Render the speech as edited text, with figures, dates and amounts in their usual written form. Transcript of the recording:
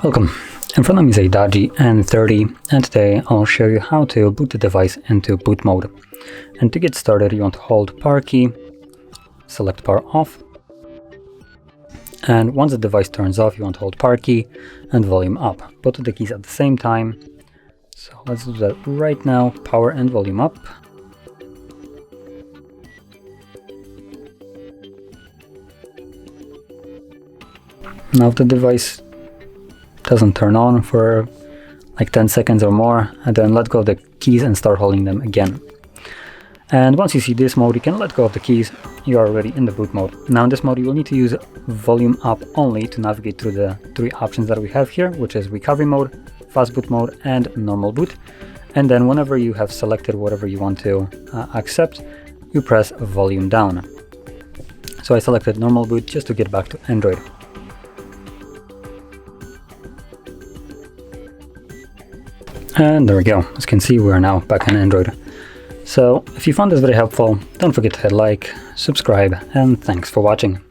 Welcome. In front of me is a DOOGEE N30, and today I'll show you how to boot the device into boot mode. And to get started, you want to hold power key, select power off, and once the device turns off, you want to hold power key and volume up, both of the keys at the same time. So let's do that right now, power and volume up. Now if the device doesn't turn on for like 10 seconds or more, and then let go of the keys and start holding them again. And once you see this mode, you can let go of the keys. You are already in the boot mode. Now in this mode, you will need to use volume up only to navigate through the three options that we have here, which is recovery mode, fast boot mode, and normal boot. And then whenever you have selected whatever you want to accept, you press volume down. So I selected normal boot just to get back to Android. And there we go. As you can see, we are now back on Android. So if you found this very helpful, don't forget to hit like, subscribe, and thanks for watching.